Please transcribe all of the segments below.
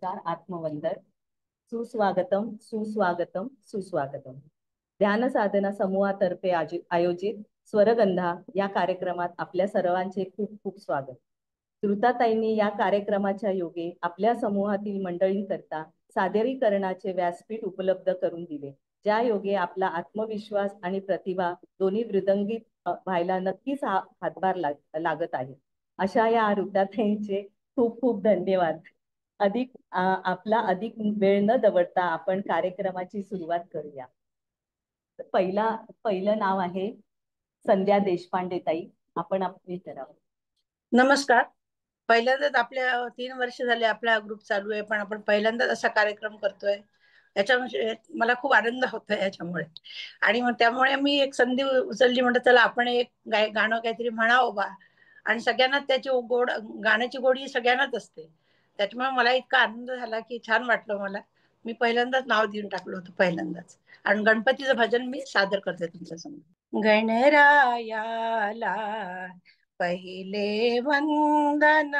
नमस्कार, आत्मवंदन. सुस्वागतम, सुस्वागतम, सुस्वागतम. ध्यान साधना समूहातर्फे आयोजित स्वरगंधा या कार्यक्रमात आपल्या सर्वांचे खूप खूप स्वागत. श्रुताताईंनी या कार्यक्रमाच्या योगे आपल्या समूहातील मंडळींकरता सादरीकरणाचे व्यासपीठ उपलब्ध करून दिले, ज्या योगे आपला आत्मविश्वास आणि प्रतिभा दोन्ही वृद्धिंगित व्हायला नक्कीच हातभार लागत आहे. अशा या ऋताताईंचे खूप खूप धन्यवाद. अधिक वेळ न दवडता आपण कार्यक्रमाची सुरुवात करूया. पहिलं नाव आहे संध्या देशपांडे ताई. आपण आपली करावं. नमस्कार. पहिल्यांदाच आपल्या 3 वर्ष झाले आपला ग्रुप चालू आहे, पण आपण पहिल्यांदाच असा कार्यक्रम करतोय. याच्यामुळे मला खूप आनंद होतोय याच्यामुळे. आणि मग त्यामुळे मी एक संधी उचलली, म्हणतात चला आपण एक गाणं काहीतरी म्हणावं बा. आणि सगळ्यांनाच त्याची गाण्याची गोडी सगळ्यांनाच असते. त्याच्यामुळे मला इतका आनंद झाला की छान वाटलं मला. मी पहिल्यांदाच नाव देऊन टाकलं होतं पहिल्यांदाच. आणि गणपतीचं भजन मी सादर करते तुमच्या समोर. गणरायाला पहिले वंदन,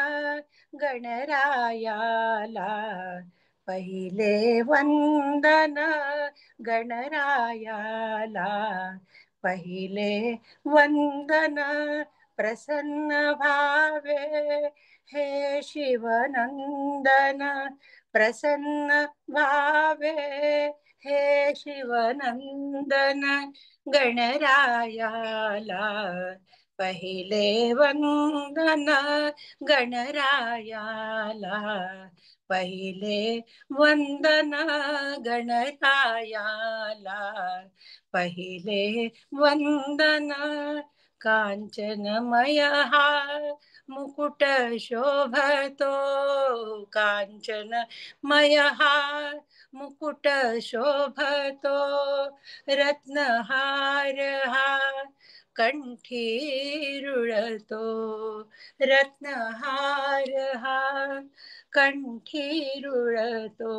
गणरायाला पहिले वंदन, गणरायाला पहिले वंदन. प्रसन्न भावे हे शिवनंदन, प्रसन्न भावे हे शिवनंदन. गणरायाला पहिले वंदन, गणरायाला पहिले वंदन, गणरायाला पहिले वंदन. कांचनमय हा मुकुट शोभतो, कांचनमय हा मुकुट शोभतो. रत्नहार हा कंठी रुळतो, रत्नहार हा कंठी रुळतो.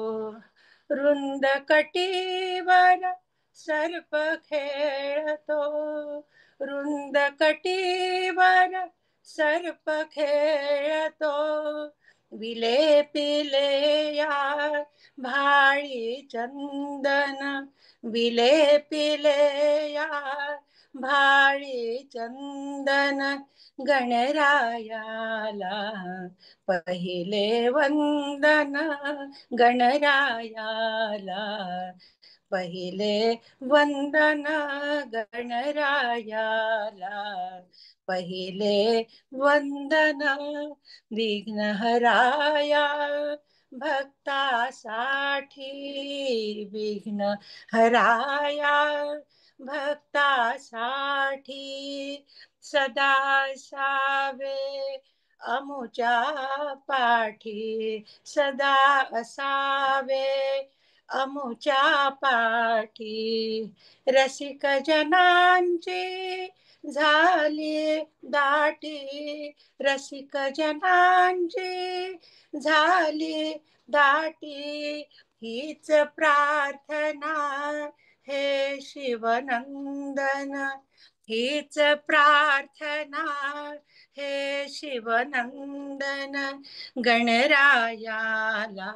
रुंद कटीवर सर्प खेळतो, रुंद कटीवर सर्प खेळतो. विलेपिले या भाळी चंदन, विलेपिले या भाळी चंदन. गणरायाला पहिले वंदन, गणरायाला पहिले वंदन, गणरायाला पहिले वंदन. विघ्नहराया भक्तासाठी, विघ्नहराया भक्तासाठी सदा असावे अमुच्या पाठी, सदा असावे अमुच्या पाठी. रसिक जनांची झाली दाटी, रसिक जनांची झाली दाटी. हीच प्रार्थना हे शिवनंदन, हीच प्रार्थना हे शिवनंदन. गणरायाला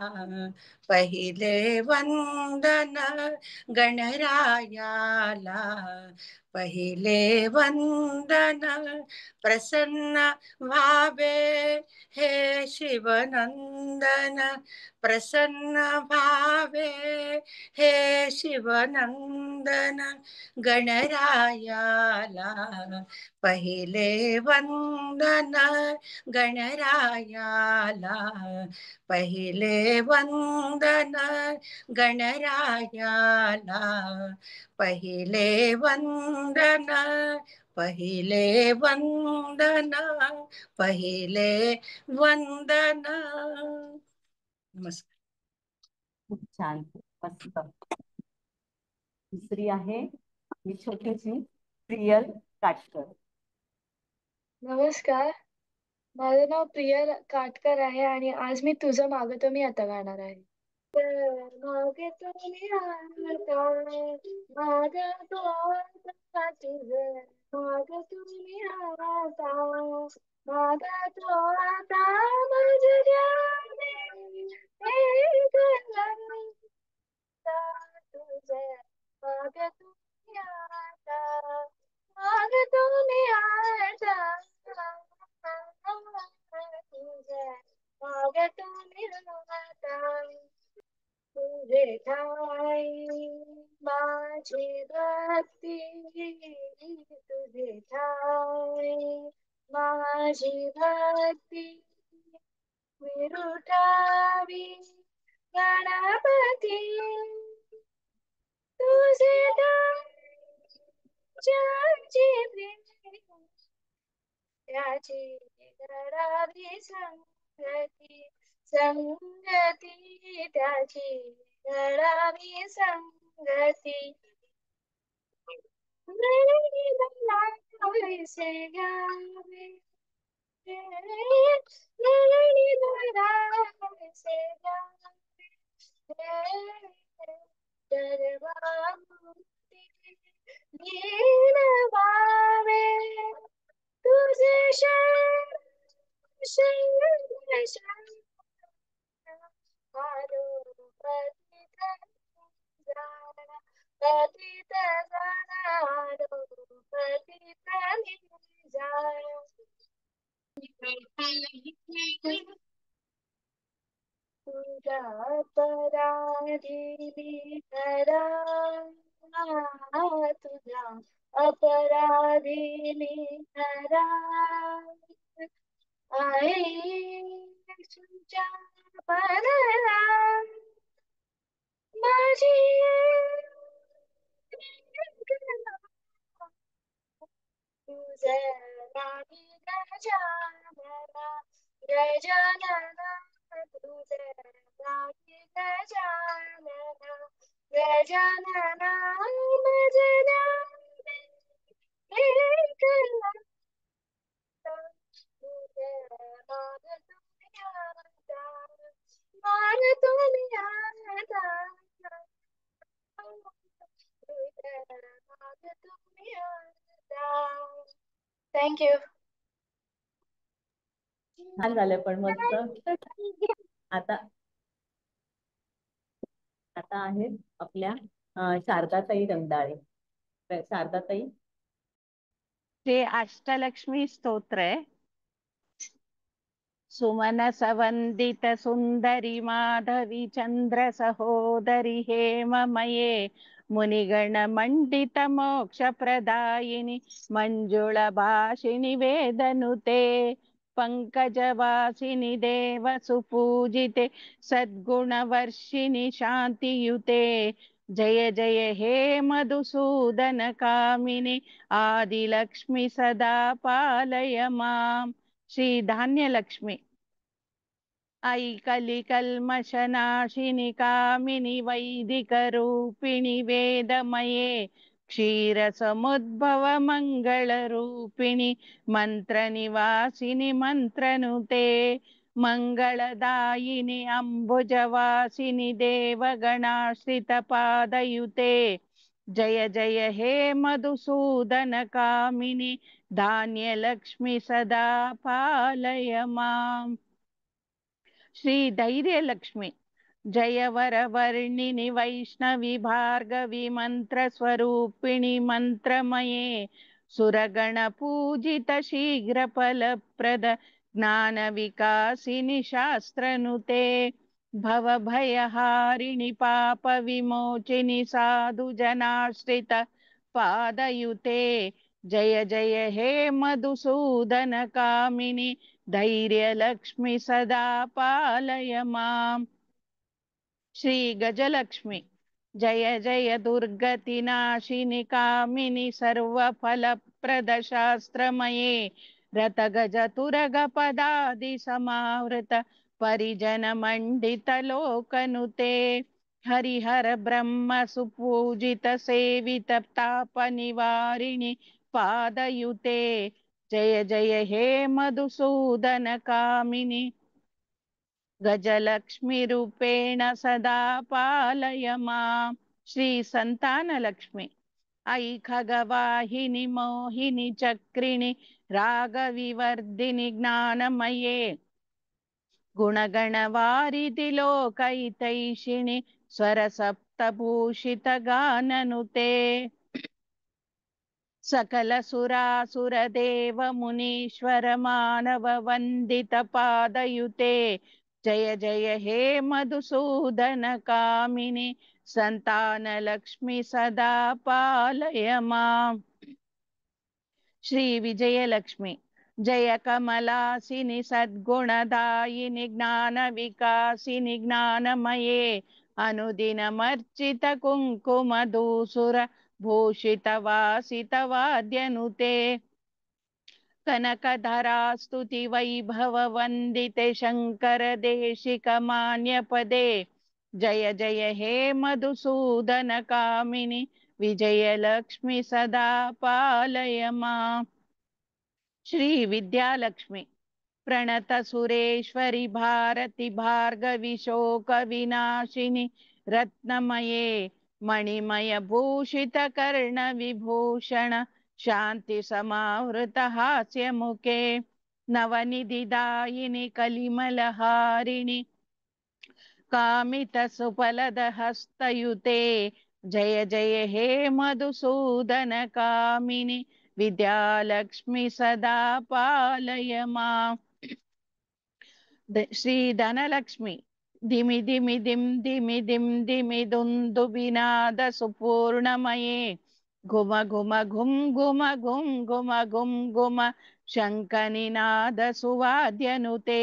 पहिले वंदन, गणरायाला पहिले वंदन. प्रसन्न भावे हे शिवनंदन, प्रसन्न भावे हे शिवनंदन. गणरायाला पहिले वंदन, गणरायाला पहिले वंदन, गणरायाला पहिले वंदन, पहिले वंदन, पहिले वंदन. नमस्कार. खूप छान, मस्त. दुसरी आहे मी छोटीशी प्रियल काटकर. नमस्कार, माझं नाव प्रिया काटकर आहे आणि आज मी तुझं मागतो मी आता गाणार आहे. मागतो मी आता, मागतो आता तुझं, मागतो मी आता, मागतो आता माझ्या देवी, हे तुझे ठाई माझी भक्ती, तुझे ठाई माझी भक्ती, विरुठावी गणपती, तुझे ज्याची प्रेम त्याची करावी संगती, संगती त्याची करावी संगती, वैसे गावे वैसे गावे दरबारी नीरवावे, तुझे शरण शरण शरण आलो पतित जाणा, पतित जाणा आलो पतित जाणा. तुझ्या अपराधी करा, तुझ्या अपराधी करा, आई तुझ्या परला माझी तुझे राणी गजानना, गजानना तुझे राणी गजानना, गजानना भजना ऐकला, तुझे मान तुम्ही आता, मान तुम्ही आता, तुझे मान तुम्ही आता. थँक्यू. छान झालं पण मस्त. आता आता आहेत आपल्या शारदाताई रंगदाळे. शारदाताई. ते अष्टलक्ष्मी स्तोत्र आहे. सुमन सवंदित सुंदरी माधवी चंद्र सहोदरी हेममये मुनिगण मंडित मोक्ष प्रदायिनी मंजुळ भाषिणी वेदनुते पंकजवासिनी देव सुपूजिते सद्गुणवर्षिणी शांतियुते जय जय हे मधुसूदन कामिनी आदिलक्ष्मी सदा पालय माम. श्री धान्यलक्ष्मी. आई कलिकल्मषनाशिनि कामिनि वैदिक रूपिणि वेदमये क्षीरसमुद्भव मंगल रूपिणि मंत्र निवासिनि मंत्रनुते मंगलदायिनि अंबुजवासिनि देवगणाश्रित पादयुते जय जय हे मधुसूदन कामिनि धान्यलक्ष्मी सदा पालय माम. श्री धैर्यलक्ष्मी. जय वरवर्णिनि वैष्णवी भार्गवी मंत्र स्वरूपिणि मंत्रमये सुरगण पूजित शीघ्र फलप्रद ज्ञान विकासिनि शास्त्रनुते भवभयहारिणि पाप विमोचिनि साधु जनाश्रित पादयुते जय जय हे मधुसूदन कामिनि धैर्यलक्ष्मी सदा पालय माम. श्री गजलक्ष्मी. जय जय दुर्गतिनाशिनि कामिनि सर्वफलप्रद शास्त्रमये रतगज तुरग पदादि समावृत परिजन मंडित लोकनुते हरिहर ब्रह्म सुपूजित सेवित ताप निवारिणि पादयुते जय जय हे मधुसूदन कामिनि गजलक्ष्मी रूपेण सदा पालय माम. श्री संतानलक्ष्मी. आई खगवाहिनी मोहिनी चक्रिणी रागविवर्धिनी ज्ञानमये गुणगणवारिधि लोकहितैषिणि स्वरसप्तभूषित गाननुते सकल सुरासुर देव मुनीश्वर मानव वंदित पादयुते जय जय हे मधुसूदन कामिनी संतान लक्ष्मी सदा पालय माम्. श्री विजयलक्ष्मी जय कमलासिनी सद्गुणदायिनि ज्ञान विकासिनि ज्ञानमये अनुदिनमर्चित कुङ्कुम दूसुर भूषित वासित वाद्यनुते कनकधरा स्तुति वैभव वन्दिते शङ्कर देशिक मान्यपदे जय जय हे मधुसूदन कामिनि विजयलक्ष्मी सदा पालय माम्. श्री विद्यालक्ष्मी प्रणत सुरेश्वरि भारति भार्गवि शोक विनाशिनि रत्नमये मणिमय भूषित कर्ण विभूषण शांति समावृत हास्य मुखे नवनिधिदायिनि कलिमलहारिणि कामित सुफलद हस्तयुते जय जय हे मधुसूदन कामिनि विद्यालक्ष्मी सदा पालय माम्. श्री धनलक्ष्मी धिमि धिमि धिमि दुन्दुभिनाद सुपूर्णमये घुम घुम घुम घुम घुम घुम घुम घुम शङ्खनिनाद सुवाद्यनुते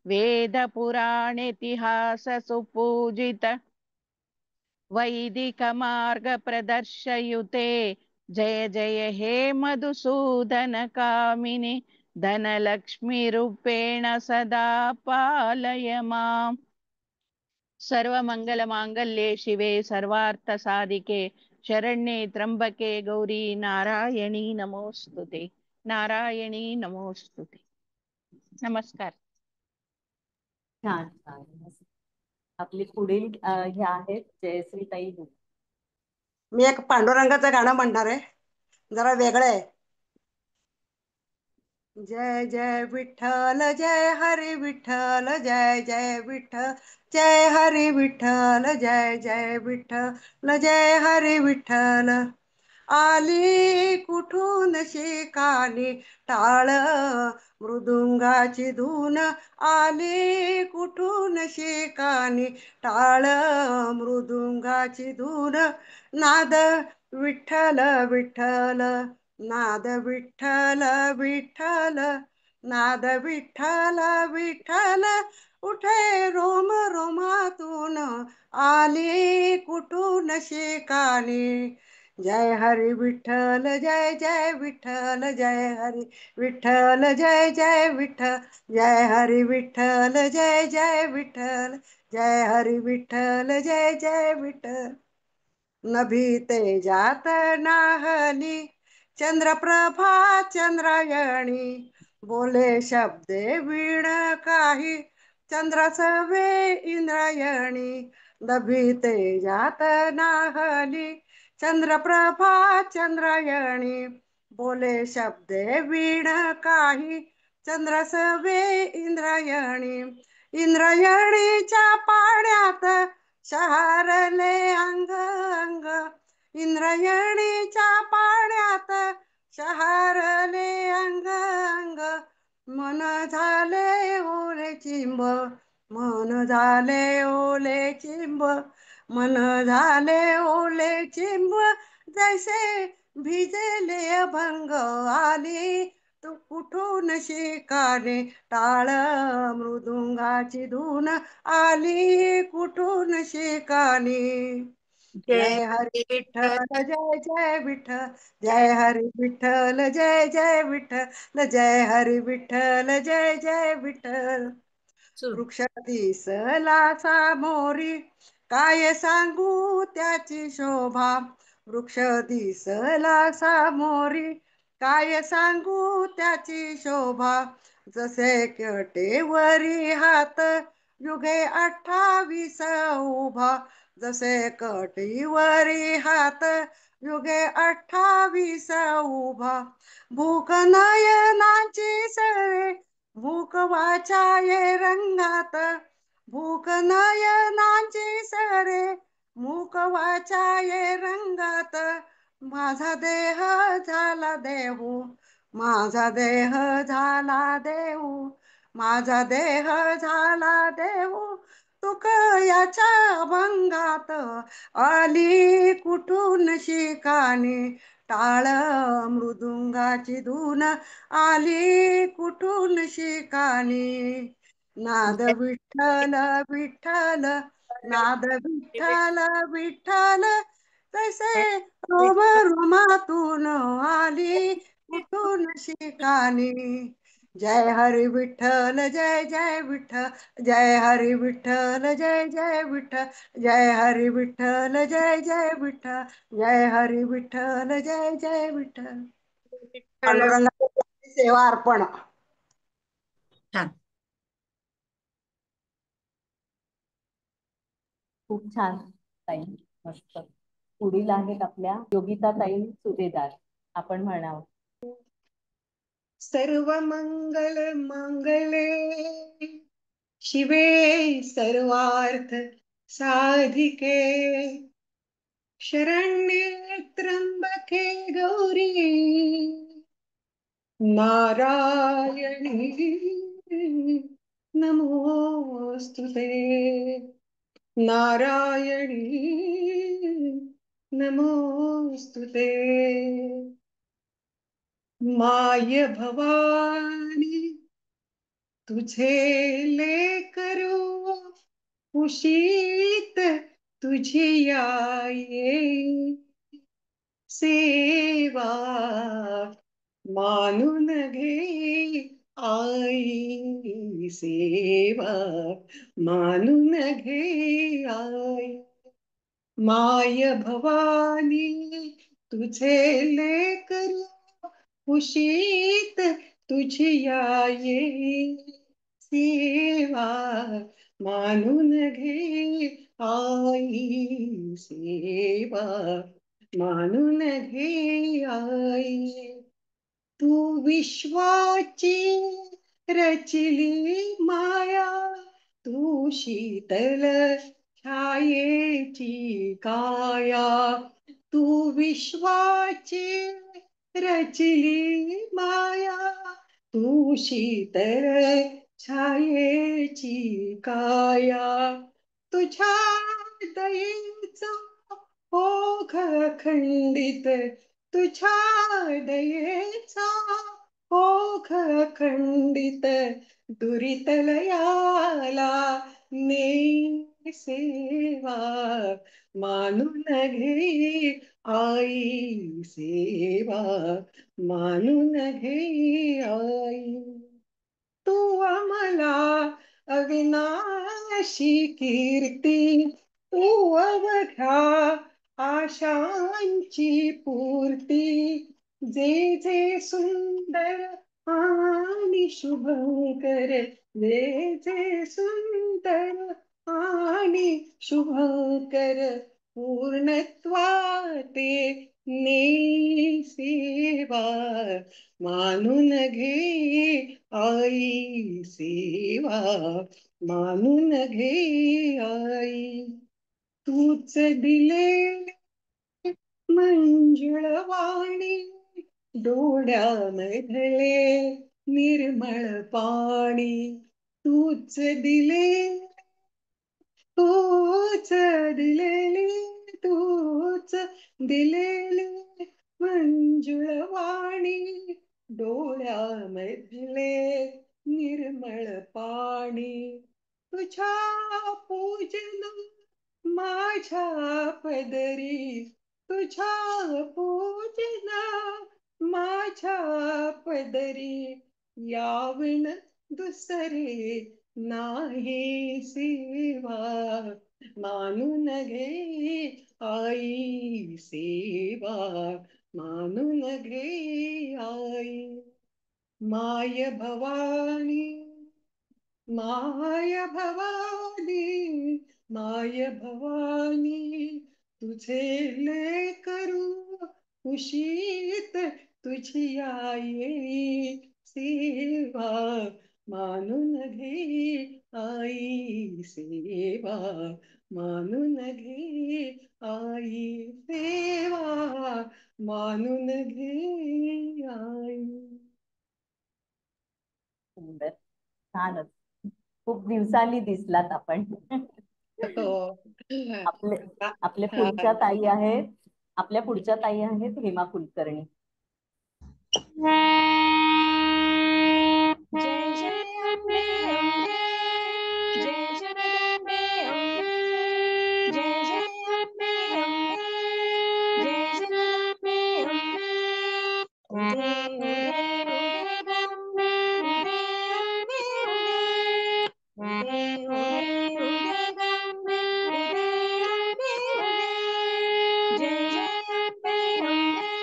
वेद पुराणेतिहास सुपूजित वैदिक मार्ग प्रदर्शयुते जय जय हे मधुसूदन कामिनि धनलक्ष्मी रूपेण सदा पालय माम्. सर्व मंगल मांगल्ये शिवे सर्वार्थ साधिके शरण्ये त्र्यंबके गौरी नारायणी नमोस्तुते नारायणी नमोस्तुते. नमस्कार. छान छान. आपली पुढील ह्या आहेत जयश्री ताई. मी एक पांडुरंगाचं गाणं म्हणणार आहे, जरा वेगळं आहे. जय जय विठ्ठल जय हरी विठ्ठल जय जय विठ्ठल जय हरी विठ्ठल जय जय विठ्ठल जय हरी विठ्ठल. आली कुठून शिकाली टाळ मृदुंगाची धून आली कुठून शिकाली टाळ मृदुंगाची धून नाद विठ्ठल विठ्ठल नाद विठ्ठल विठ्ठल नाद विठ्ठल विठ्ठल उठे रोम रोमातून आली कुठून शिकाली. जय हरी विठ्ठल जय जय विठ्ठल जय हरी विठ्ठल जय जय विठ्ठल जय हरी विठ्ठल जय जय विठ्ठल जय हरी विठ्ठल जय जय विठ्ठल. नभी तेजात नाहली चंद्रप्रभा चंद्रायणी बोले शब्दे वीण काही चंद्रासवे इंद्रायणी. नभी तेजात नाहली चंद्रप्रभा चंद्रायणी बोले शब्दे वीण काही चंद्रसवे इंद्रायणी. इंद्रायणीच्या पाण्यात शहारले अंग अंग इंद्रायणीच्या पाण्यात शहारले अंग अंग मन झाले ओले चिंब मन झाले ओले चिंब मन झाले ओले चिंब जैसे भिजले अभंग आली तू कुठून शिकाले टाळ मृदुंगाची धून आली कुठून शिकाली. जय हरी विठ्ठल जय जय विठ्ठल जय हरी विठ्ठल जय जय विठ्ठल जय हरी विठ्ठल जय जय विठ्ठल. वृक्ष दिसला सामोरी काय सांगू त्याची शोभा वृक्ष दिसला सामोरी काय सांगू त्याची शोभा जसे कटेवरी हात युगे 28 उभा जसे कटीवरी हात युगे 28 उभा. भूक नयनाची सरे भूक वाचाये रंगात भूक नयनाची सरे मूक वाचाये रंगात. माझा देह झाला देहू माझा देह झाला देहू माझा देह झाला देऊ तुक याच्या अभंगात आली कुठून शिकाणी टाळ मृदुंगाची धून आली कुठून शिकाणी नाद विठ्ठल विठ्ठल नाद विठ्ठल विठ्ठल तैसे रोम रोमातून आली कुठून शिकाणी जय हरी विठ्ठल जय जय विठ्ठल जय हरी विठ्ठल जय जय विठ्ठल जय हरी विठ्ठल जय जय विठ्ठल जय हरी विठ्ठल जय जय विठ्ठल पांडुरंगाची सेवा अर्पण छान. खूप छान ताई, मस्त. पुढील आहेत आपल्या योगिता ताई सुभेदार. आपण म्हणावं. सर्व मंगल मंगले शिवे सर्वार्थ साधिके शरण्ये त्र्यंबके गौरी नारायणी नमोस्तुते नारायणी नमोस्तुते माय भवानी तुझे लेकरू उशीत तुझी आई सेवा मानून घे आई सेवा मानून घे आई माय भवानी तुझे लेकरू उशीत तुझी आई सेवा मानून घे आई सेवा मानून घे आई तू विश्वाची रचिली माया तू शीतल छायेची काया तू विश्वाची रचिली माया तू शीतल छायेची काया तुझ्या दयेचा ओघ खंडित तुझ्या दयेचा ओघ खंडित दुरितलयाला ने सेवा मानून घे आई सेवा मानून घे आई तू आम्हाला अविनाशी कीर्ती तू अवघ्या आशांची पूर्ती जे जे सुंदर आणि शुभंकर जे जे सुंदर आणि शुभंकर पूर्णत्वाते ने सेवा मानून घे आई सेवा मानून घे आई तूच दिले मंजुळवाणी डोळ्यामधले निर्मळ पाणी तूच दिले तूच दिलेली तूच दिलेली मंजुळवाणी डोळ्यामधले निर्मळ पाणी तुझ्या पूजन माझ्या पदरी तुझ्या पूजन माझ्या पदरी यावण दुसरे नाही सेवा मानून घे आई सेवा मानून घे आई माय भवानी माय भवानी माय भवानी तुझे लेकरू उशीत तुझी आई सेवा मानून घे आई सेवा मानून घे आई सेवा मानून घे आई सुंदर, छानच. खूप दिवसांनी दिसलात आपण. हो. आपले आपल्या हा. पुढच्या ताई आहेत, आपल्या पुढच्या ताई आहेत हेमा कुलकर्णी. जय जय अम्बे अम्बे, जय जगदम्बे अम्बे, जय जय अम्बे अम्बे, जय जगदम्बे अम्बे. उदे उदे उदे गंगे, उदे अम्बे उदे, उदे उदे गंगे, उदे अम्बे उदे. जय जय अम्बे अम्बे,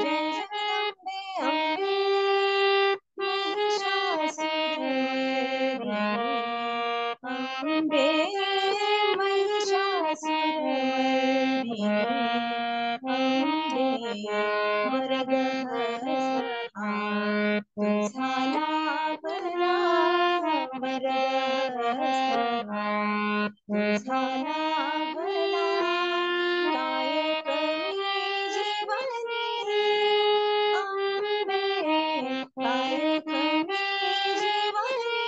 जय जगदम्बे अम्बे. महिषासुरमर्दिनी अम्बे, महिषासुरमर्दिनी अम्बे. वरदहस्ता तुझा लाभला, वरदहस्ता तुझा लाभला. काय कमी जीवनी अम्बे, काय कमी जीवनी.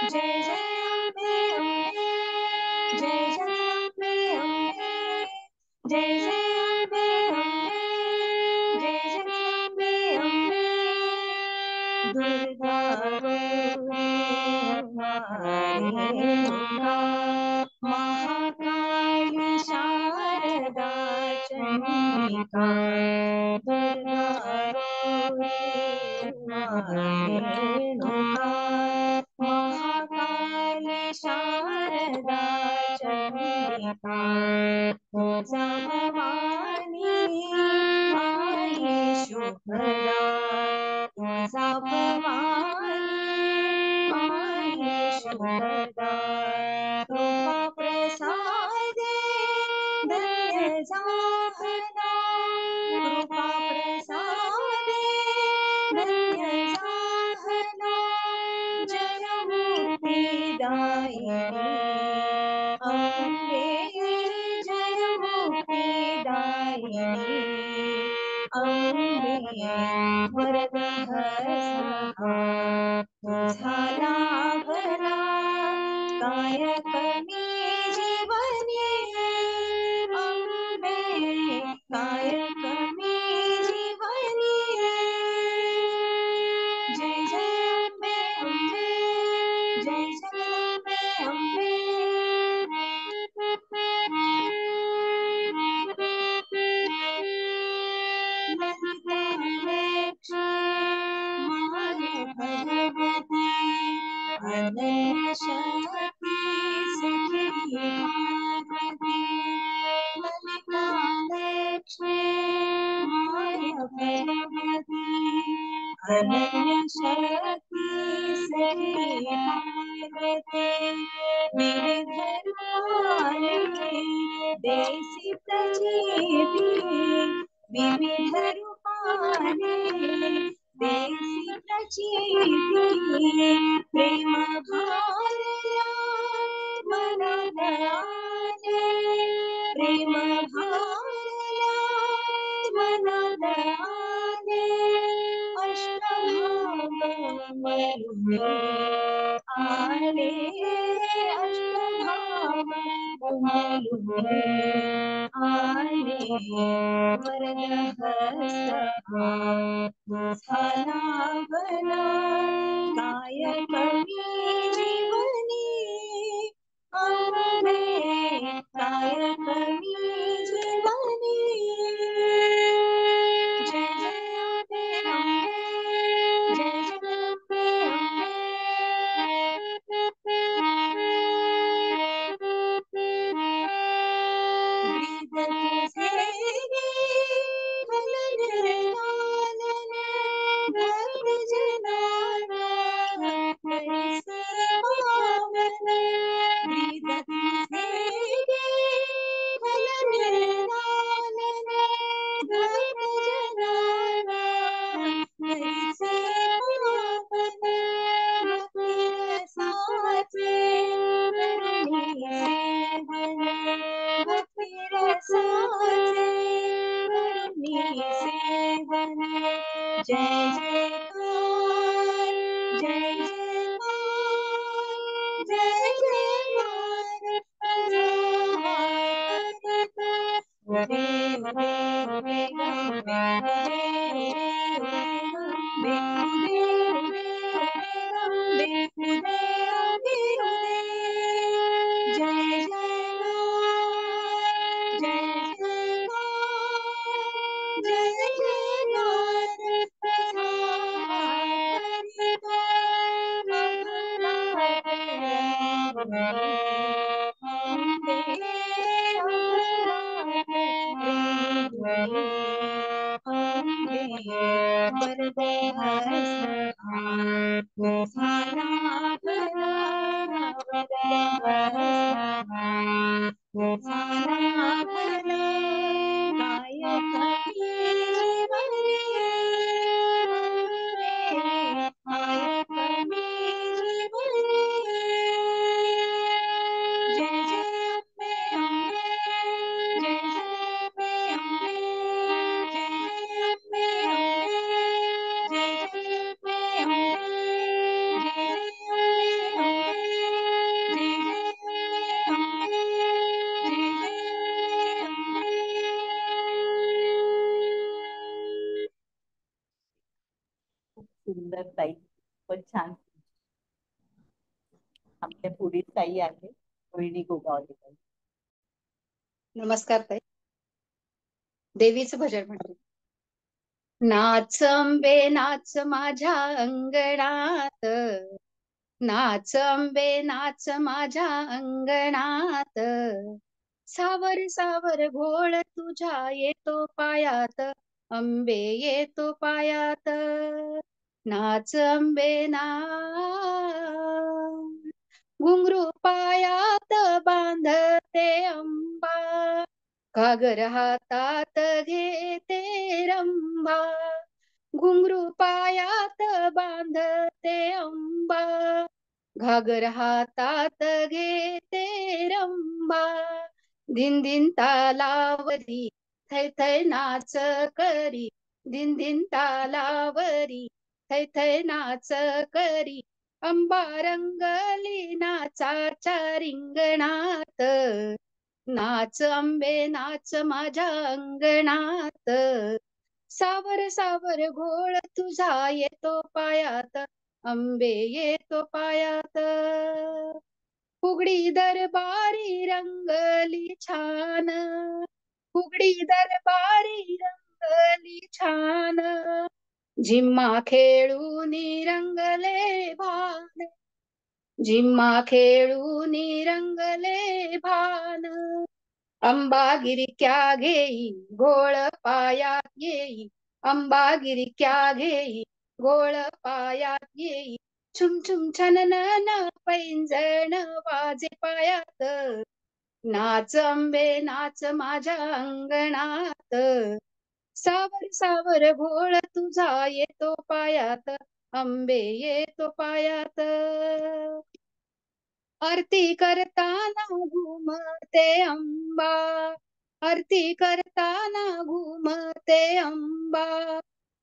जय जय अम्बे अम्बे, जय जगदम्बे अम्बे, जय जय अम्बे अम्बे, जय जगदम्बे अम्बे. दुर्गा रुक्मा रेणुका, महाकाली शारदा चंडिका. दुर्गा रुक्मा रेणुका, महाकाली शारदा चंडिका. तुझा भवानी आई शुभदा, तुझा भवानी आई शुभदा. कृपा प्रसादे धन्य झाला, कृपा प्रसादे धन्य झाला. जय मुक्तिदायिनी अम्बे, जय मुक्तिदायिनी अम्बे. वरदहस्ता तुझा लाभला, काय कमी जीवनी अम्बे, काय कमी जीवनी. जय जय अम्बे अम्बे, जय जगदम्बे अम्बे. ललिते लक्ष्मी माय भगवती, अनन्य शक्ति सखी भागवती. ललिता लक्ष्मी माय भगवती, अनन्य शक्ति सखी भागवती. विविध रूपाने देसी प्रचिती, विविध रूपाने देसी प्रचिती. प्रेम भारला मनोदयाने, प्रेम भारला मनोदयाने. अष्टभाव मरुनी आले, अष्टभाव मरुनी आले. वरदहस्ता तुझा लाभला, काय कमी जीवनी अम्बे, काय कमी जीवनी. जय जय अम्बे अम्बे, जय जगदम्बे अम्बे. जय जयकार खूप सुंदर ताई, खूपच छान. आपल्या पुढील ताई आहे रोहिणी गोगावले ताई. नमस्कार ताई. देवीचं भजन म्हणते. नाच अंबे नाच माझ्या अंगणात, नाच अंबे नाच माझ्या अंगणात, सावर सावर घोळ तुझ्या येतो पायात, अंबे येतो पायात. नाच अंबे नाच, घुंगरू पायात बांधते अंबा, घागर हातात घेते रंभा, घुंगरू पायात बांधते अंबा, घागर हातात घेते रंभा, दिन दिन तालावरी थै थै नाच करी, दिन दिन तालावरी थै थै नाच करी, अंबा रंगली नाचाच्या रिंगणात, नाच अंबे नाच माझ्या अंगणात, सावर सावर घोळ तुझा येतो पायात, अंबे येतो पायात. फुगडी दरबारी रंगली छान, फुगडी दरबारी रंगली छान, झिम्मा खेळून रंगले भान, झिम्मा खेळून रंगले भान, अंबा गिरक्या घेई घोळ पायात येई, अंबा गिरक्या घेई घोळ पायात येई, छुम छुम छननन पैंजण वाजे पायात, नाच अंबे नाच माझ्या अंगणात, सावर सावर घोळ तुझा येतो पायात, अंबे येतो पायात. आरती करताना घुमते अंबा, आरती करताना घुमते अंबा,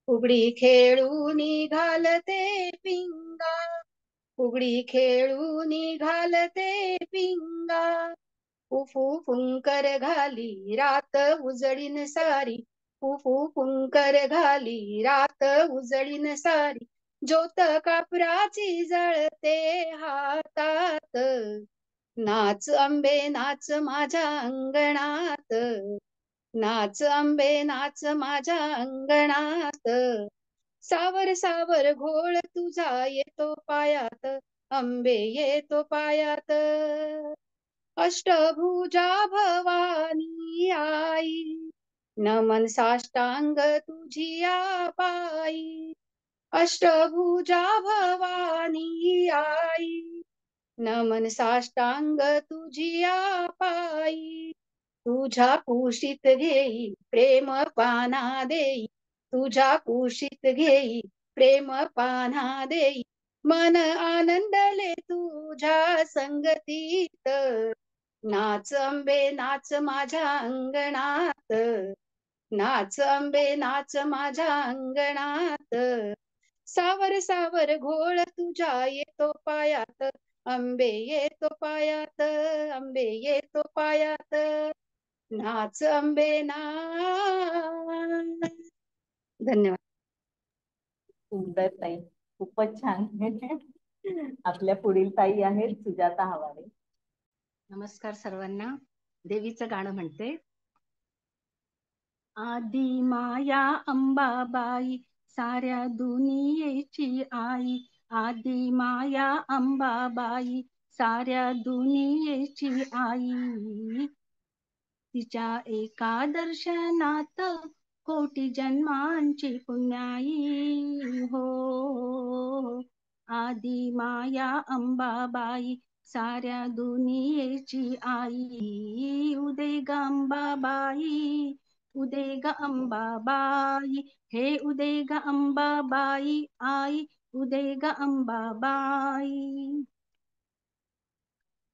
फुगडी खेळून घालते पिंगा, फुगडी खेळून घालते पिंगा, फुफू फुंकर घाली रात उजळीन सारी, फुफू फुंकर घाली रात उजळीन सारी, ज्योत कापराची जळते हातात, नाच अंबे नाच माझ्या अंगणात, नाच अंबे नाच माझ्या अंगणात, सावर सावर घोळ तुझा येतो पायात, अंबे येतो पायात. अष्टभुजा भवानी आई, नमन साष्टांग तुझिया पायी, अष्टभुजा भवानी आई, नमन साष्टांग तुझिया पायी, तुझ्या कुशीत घेई प्रेम पाना देई, तुझ्या कुशीत घेई प्रेम पाना देई, मन आनंदले तुझ्या संगतीत, नाच अंबे नाच माझ्या अंगणात, नाच अंबे नाच माझ्या अंगणात, सावर सावर घोळ तुझ्या येतो पायात, अंबे येतो पायात, अंबे येतो पायात, नाच अंबे नाच. धन्यवाद. सुंदर ताई, खूपच छान. आपल्या पुढील ताई आहेत सुजाता हवारे. नमस्कार सर्वांना. देवीचं गाणं म्हणते. आदी माया अंबाबाई, साऱ्या दुनियेची आई, आदी माया अंबाबाई, साऱ्या दुनियेची आई, तिच्या एका दर्शनात कोटी जन्मांची पुण्याई हो. आदी माया अंबाबाई साऱ्या दुनियेची आई. उदे ग अंबाबाई, उदे ग अंबाबाई, हे उदे ग अंबाबाई आई, उदे ग अंबाबाई.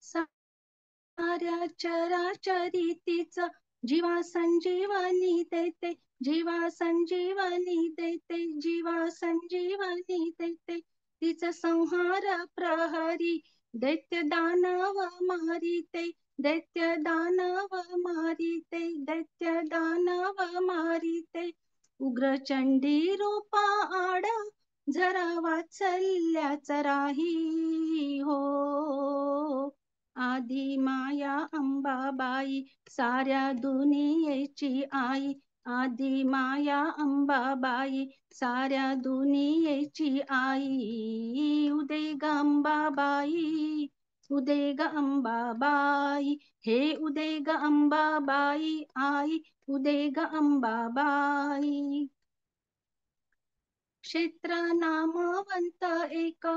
साऱ्या चराचरी तिचं जीवा संजीवनी देते, जीवा संजीवनी देते, जीवा संजीवनी देते. तिचं संहार प्रहरी दैत्य दानव मारिते, दैत्य दानव मारिते, दैत्य दानव मारिते. उग्र चंडी रूपा आड जरा वात्सल्याच राही हो. आदी माया अंबाबाई साऱ्या दुनियेची आई. आदी माया अंबाबाई साऱ्या दुनियेची आई. उदे ग अंबाबाई, उदे ग अंबाबाई, हे उदे ग अंबाबाई आई, उदे ग अंबाबाई. क्षेत्र नामवंत एक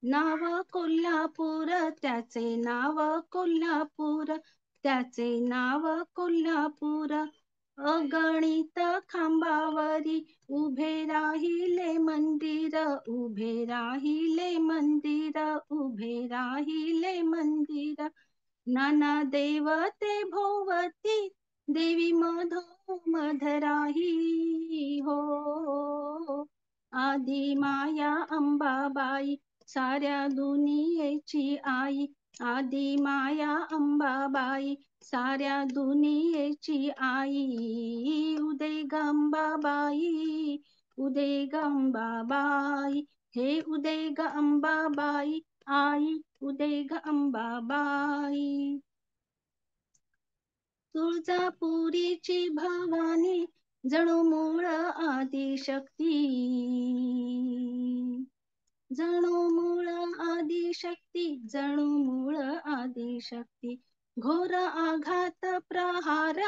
नाव कोल्हापूर, त्याचे नाव कोल्हापूर, त्याचे नाव कोल्हापूर. अगणित खांबावरी उभे राहिले मंदिर, उभे राहिले मंदिर, उभे राहिले मंदिर. नाना देवते भोवती देवी मधो मधराही हो. आदी माया अंबाबाई साऱ्या दुनियेची आई. आदी माया अंबाबाई साऱ्या दुनियेची आई. उदे ग अंबाबाई, उदे ग अंबाबाई, हे उदे ग अंबाबाई आई, उदे ग अंबाबाई. तुळजापुरीची भवानी जणू मूळ आदिशक्ती, जणू मूळ आदिशक्ती, जणू मूळ आदिशक्ती. घोर आघात प्रहार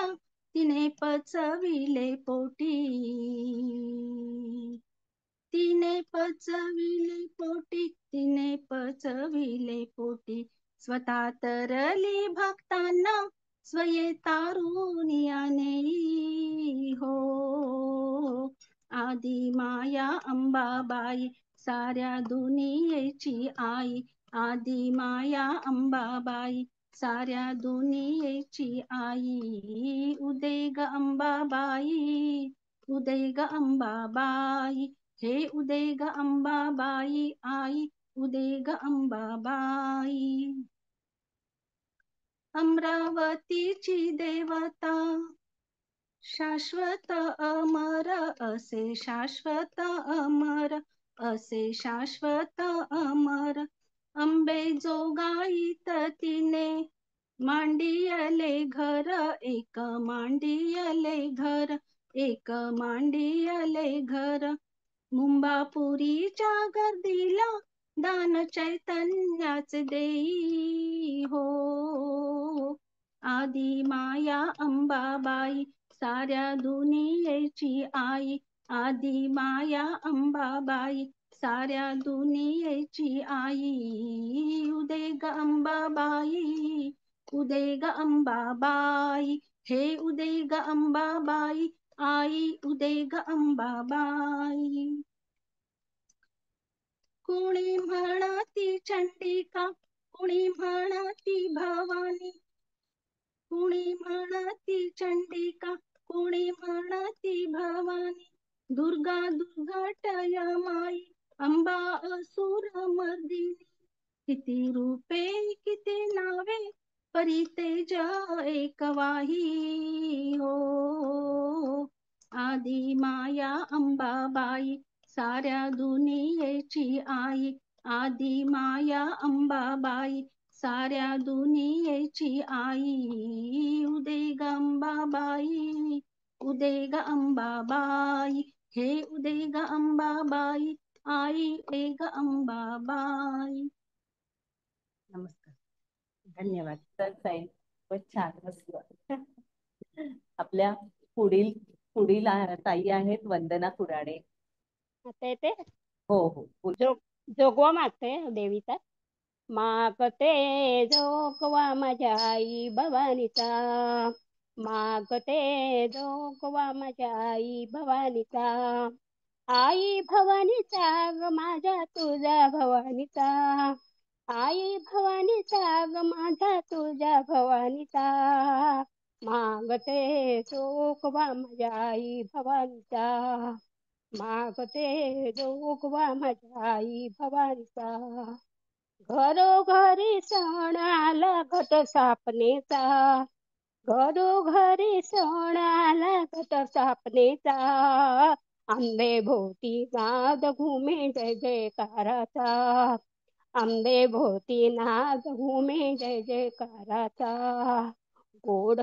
तिने पचविले पोटी, तिने पचविले पोटी, तिने पचविले पोटी. स्वतः तरली भक्तांना स्वये तारुण्याने हो. आदी माया अंबाबाई साऱ्या दुनियेची आई. आदी माया अंबाबाई साऱ्या दुनियेची आई. उदे ग अंबाबाई, उदे ग अंबाबाई, हे उदे ग अंबाबाई आई, उदे ग अंबाबाई. अमरावतीची देवता शाश्वत अमर, असे शाश्वत अमर, असे शाश्वत अमर. अंबेजोगाईत तिने मांडियले घर, एक मांडियले घर, एक मांडियले घर. मुंबापुरीच्या गर्दीला दान चैतन्याच देई हो. आदी माया अंबाबाई साऱ्या दुनियेची आई. आदी माया अंबाबाई साऱ्या दुनियेची आई. उदे ग अंबाबाई, उदे ग अंबाबाई, हे उदे ग अंबाबाई आई, उदे ग अंबाबाई. कुणी म्हणती चंडिका, कुणी म्हणती भवानी, कुणी म्हणती चंडिका, कुणी म्हणती भवानी. दुर्गा दुर्घटय माई, अंबा असुर मर्दिनी. किती रूपे किती नावे, परी तेज एकवाही हो. आदी माया अंबाबाई साऱ्या दुनियेची आई. आदी माया अंबाबाई साऱ्या दुनियेची आई. उदे ग अंबाबाई, उदे ग अंबाबाई, हे उदे ग अंबाबाई आई, उदे ग अंबाबाई. नमस्कार, धन्यवाद. तर साई खूपच छान मस्त. आपल्या पुढील पुढील ताई आहेत वंदना कुराडे. आता येते. हो हो बोल. जोगवा मागते देवीचा. मागते जोगवा माझ्या आई भवानीचा, मागते जोगवा माझ्या आई भवानीचा, आई भवानीचा ग माझ्या तुझ्या भवानीचा, आई भवानीचा ग माझ्या तुझ्या भवानीचा, मागते जोगवा माझ्या आई भवानीचा, मागते जोगवा माझ्या आई भवानीचा. घरोघरी सण आला घट स्थापनेचा, घरोघरी सण आला घट स्थापनेचा, आंबे भोवती नाद घुमे जय जयकाराचा, आंबे भोवती नाद घुमे जय जयकाराचा, गोड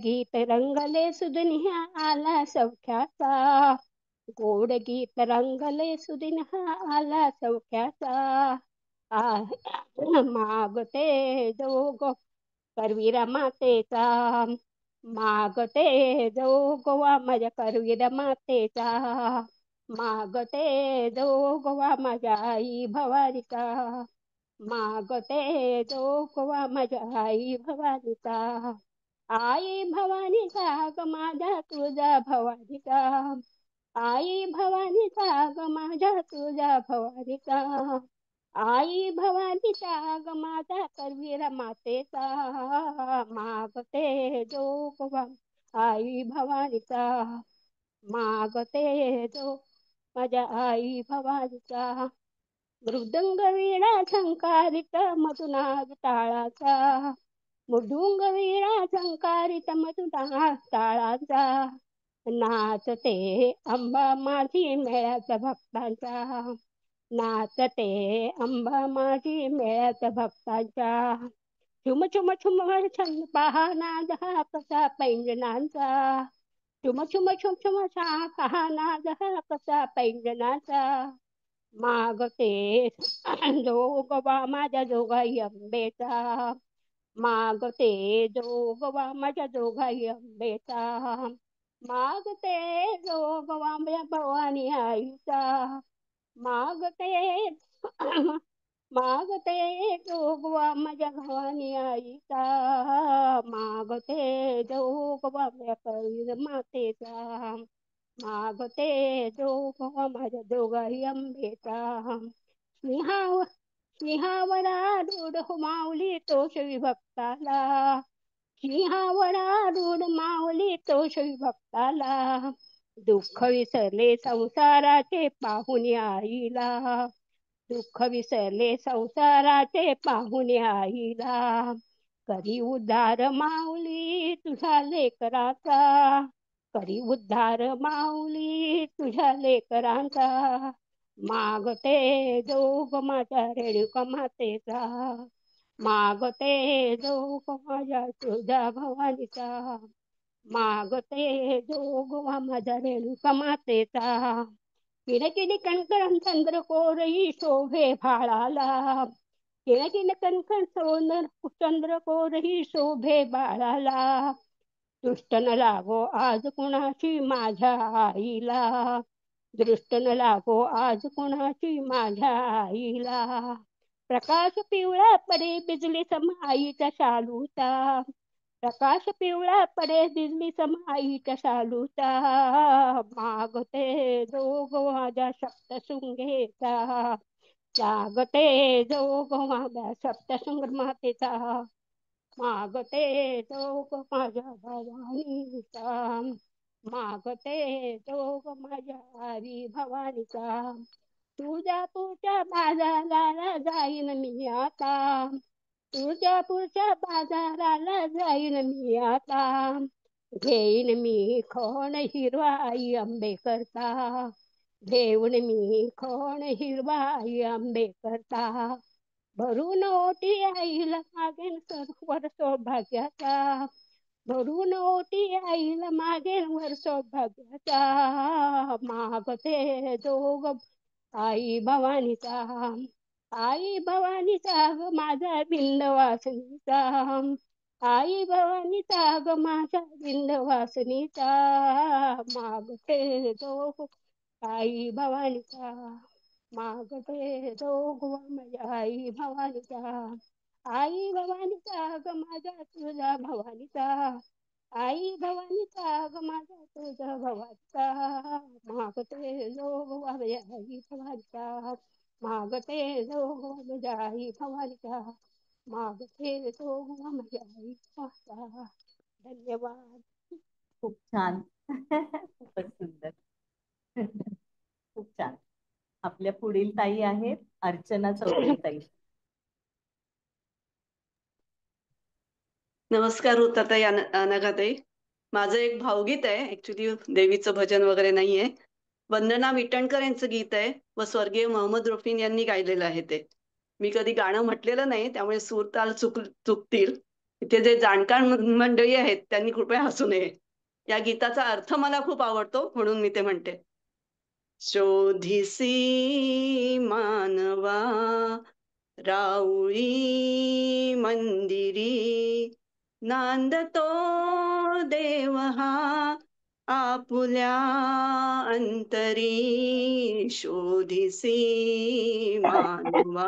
गीत रंगले सुदनिया आला सौख्याचा, गोड गीत रंगले सुदिन आला सौख्याचा, मागते जोग करवीरा मातेचा, मागते जोगवा माझ्या करवीरा मातेचा, मागते जोगवा माझ्या आई भवानीचा, मागते जोगवा माझ्या आई भवानीचा, आई भवानीचा ग माझ्या तुझ्या भवानीचा, आई भवानीचा ग माझ्या तुझ्या भवानीचा, आई भवानीचा ग माझ्या करवीरा मातेचा, मागते जोगवा आई भवानीचा, मागते जो माझ्या आई भवानीचा, मृदंग वीणा झंकारित मधुनाद टाळाचा, मृदुंग वीणा झंकारित मधुनाद टाळाचा, नाचते अंबा माझी मेळ्यात भक्तांचा, नाचते अंबा माझी मेळ्यात भक्तांच्या, छुम छुम छुम छंद पहा नाद हा कसा पैंजणांचा, छुम छुम छुम छुम पहा नाद हा कसा पैंजणांचा, मागते जोगवा माझ्या जोगाई अंबेचा, मागते जोगवा माझ्या जोगाई अंबेचा, मागते जोगवा माझ्या भवानी आईचा, मागते मागते जोगवा माझ्या भवानी आईचा, मागते जोगवा माझ्या करवीर मातेचा, मागते जोगवा माझ्या जोगाई अंबेचा, सिंहावरा रूढ माऊली तोष विभक्ताला, सिंहावरा रूढ माऊली तोष विभक्ताला, दुःख विसरले संसाराचे पाहुणे आईला, दुःख विसरले संसाराचे पाहुणे आईला, करी उद्धार माऊली तुझ्या लेकराचा, करी उद्धार माऊली तुझ्या लेकरांचा, मागते जोग माझ्या रेणुका मातेचा, मागते जोग माझ्या तुझ्या भवानीचा, मागते जोगवा माझ्या रेणुका मातेचा, किणकिण कणकण चंद्र कोरई शोभे भाळाला, किणकिण कणकण सोनर चंद्र कोरई शोभे बाळाला, दृष्ट न लागो आज कुणाची माझ्या आईला, दृष्ट न लागो आज कुणाची माझ्या आईला, प्रकाश पिवळा पडे बिजली सम आईच्या शालूचा, प्रकाश पिवळा पडे बिजली सम आईच्या शालूचा, मागते जोग माझ्या सप्तशृंगेचा, जागते जोग माझ्या सप्तशृंग मातेचा, मागते जोग माझ्या भवानीचा, मागते जोग माझ्या आई भवानीचा, तुळजापूरच्या बाजाराला जाईन मी आता, तुळजापूरच्या बाजाराला जाईन मी आता, घेईन मी खोण हिरवा आई आंबे करता, घेऊन मी खोण हिरवा आई आंबे करता, भरून ओटी आईला मागेन वर सौभाग्याचा, भरून ओटी आईला मागेन वर सौभाग्याचा, मागते जोग आई भवानीचा, आई भवानीचा माझा बिंदवासनीचा, आई भवानीचा ग माझ्या विंध्यवासिनीचा मागते जो आई भवानीचा मागते जो माझ्या आई भवानीचा आई भवानीचा ग माझ्या तुझ्या भवानीचा आई भवानीचा ग माझ्या तुझ्या भवानीचा मागते जो माझ्या आई भवानीचा मागते जो माझ्या आई भवानीचा मागते तो माझ्या आई भवानीचा. धन्यवाद. खूप छान. खूपच सुंदर. खूप छान. आपल्या पुढील ताई आहेत अर्चना चौधरी ताई. नमस्कार होताताई, अनघाताई. माझं एक भावगीत आहे. ऍक्च्युली देवीचं भजन वगैरे नाहीये. वंदना विटणकर यांचं गीत आहे व स्वर्गीय मोहम्मद रफीन यांनी गायलेलं आहे ते. मी कधी गाणं म्हटलेलं नाही, त्यामुळे सूर ताल चुकतील. इथे जे जाणकार मंडळी आहेत त्यांनी कृपया हसू नये. या गीताचा अर्थ मला खूप आवडतो म्हणून मी ते म्हणते. शोधिसी मानवा राऊळी मंदिरी नांदतो देव हा आपुल्या अंतरी. शोधिसी मानवा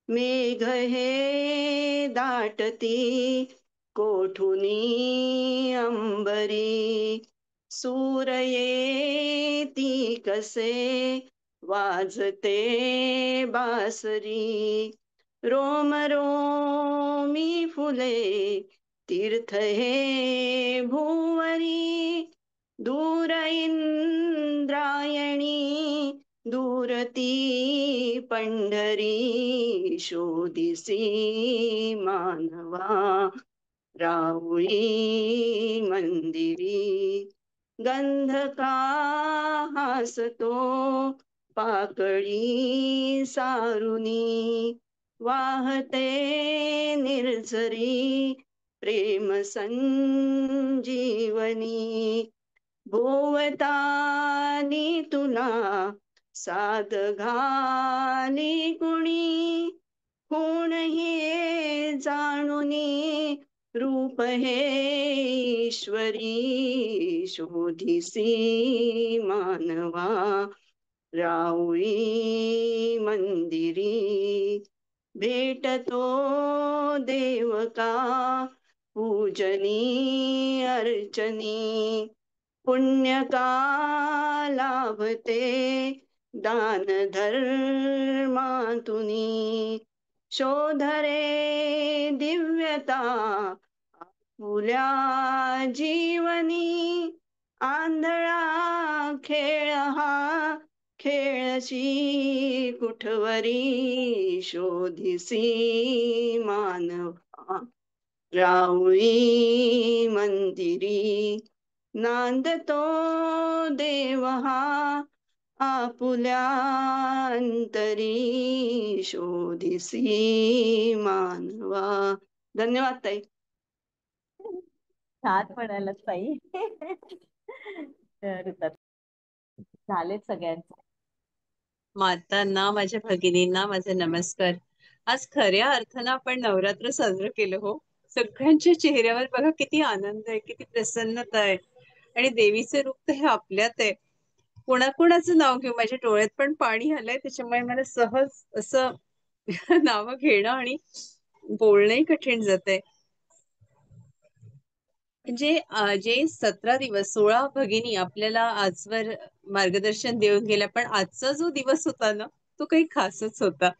मेघ हे दाटती कोठुनी अंबरी. सूर येती कसे वाजते बासरी. रोम रोमी फुले तीर्थ हे भुवरी. दूर इंद्रायणी दूरती पंढरी. शोधिसी मानवा राऊळी मंदिरी. गंध का हासतो पाकळी सारुनी. वाहते निर्झरी प्रेम संजीवनी. भोवतानी तुला साद घाली कुणी. कोण हे जाणुनी रूप हे ईश्वरी. शोधिसी मानवा राऊळी मंदिरी. भेटतो देव का पूजनी अर्चनी. पुण्य का लाभते दान धर्मातुनी. शोधरे दिव्यता फुल्या जीवनी. आंधळा खेळ हा खेळशी कुठवरी. शोधिसी मानवा राऊळी मंदिरी. नांदतो देव हा आपुल्या अंतरी. शोधिसी मानवा. धन्यवाद ताई. छान म्हणालात ताई. तर झालेत सगळ्यांचे. मातांना, माझ्या भगिनींना माझे नमस्कार. आज खऱ्या अर्थानं आपण नवरात्र साजरं केलं हो. सगळ्यांच्या चेहऱ्यावर बघा किती आनंद आहे, किती प्रसन्नता आहे. आणि देवीचं रूप तर हे आपल्यात आहे. कोणाकोणाचं नाव घेऊ, माझ्या डोळ्यात पण पाणी आलंय. त्याच्यामुळे मला सहज असं नावं घेणं आणि बोलणंही कठीण जात आहे. म्हणजे जे 17 दिवस 16 भगिनी आपल्याला आजवर मार्गदर्शन देऊन गेल्या, पण आजचा जो दिवस होता ना तो काही खासच होता.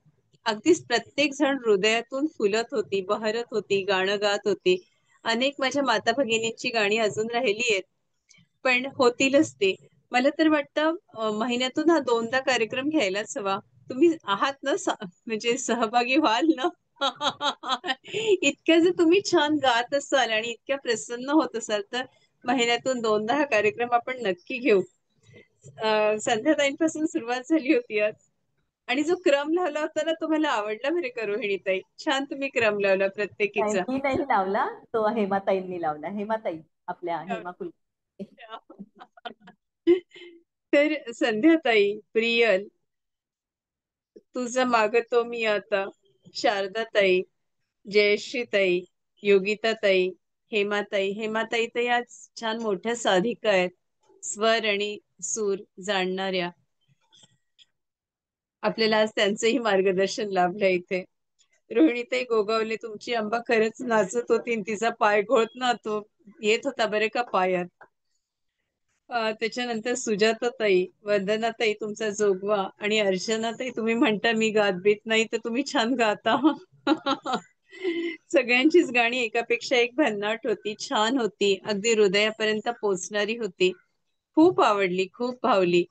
अगदीच प्रत्येक जण हृदयातून फुलत होती, बहरत होती, गाणं गात होती. अनेक माझ्या माता भगिनींची गाणी अजून राहिली आहेत, पण होतीलच ते. मला तर वाटतं महिन्यातून हा 2दा कार्यक्रम घ्यायलाच हवा. तुम्ही आहात ना म्हणजे सहभागी व्हाल ना? इतक्या जर तुम्ही छान गात असाल आणि इतक्या प्रसन्न होत असाल तर महिन्यातून 2दा हा कार्यक्रम आपण नक्की घेऊ. संध्याताईंपासून सुरुवात झाली होती आज. आणि जो क्रम लावला होता ना तो मला आवडला बरे का रोहिणीताई. छान तुम्ही क्रम लावला प्रत्येकीचा. मी नाही लावला, तो हेमाताईंनी लावला. हेमाताई आपल्या हेमा कुल. तर संध्याताई, प्रियल, तुझं मागतो मी आता, शारदाताई, जयश्रीताई, योगिताताई, हेमाताई तर या छान मोठ्या साधिका आहेत, स्वर आणि सूर जाणणाऱ्या. आपल्याला आज त्यांचंही मार्गदर्शन लाभलं इथे. रोहिणीताई गोगावले, तुमची अंबा खरंच नाचत होती आणि तिचा पाय घोळत ना तो येत होता बरे का पायात. त्याच्यानंतर सुजाताताई, वंदनाताई तुमचा जोगवा, आणि अर्चनाताई, तुम्ही म्हणता मी गात बीत नाही तर तुम्ही छान गाता. सगळ्यांचीच गाणी एकापेक्षा एक भन्नाट होती, छान होती, अगदी हृदयापर्यंत पोहोचणारी होती. खूप आवडली, खूप भावली.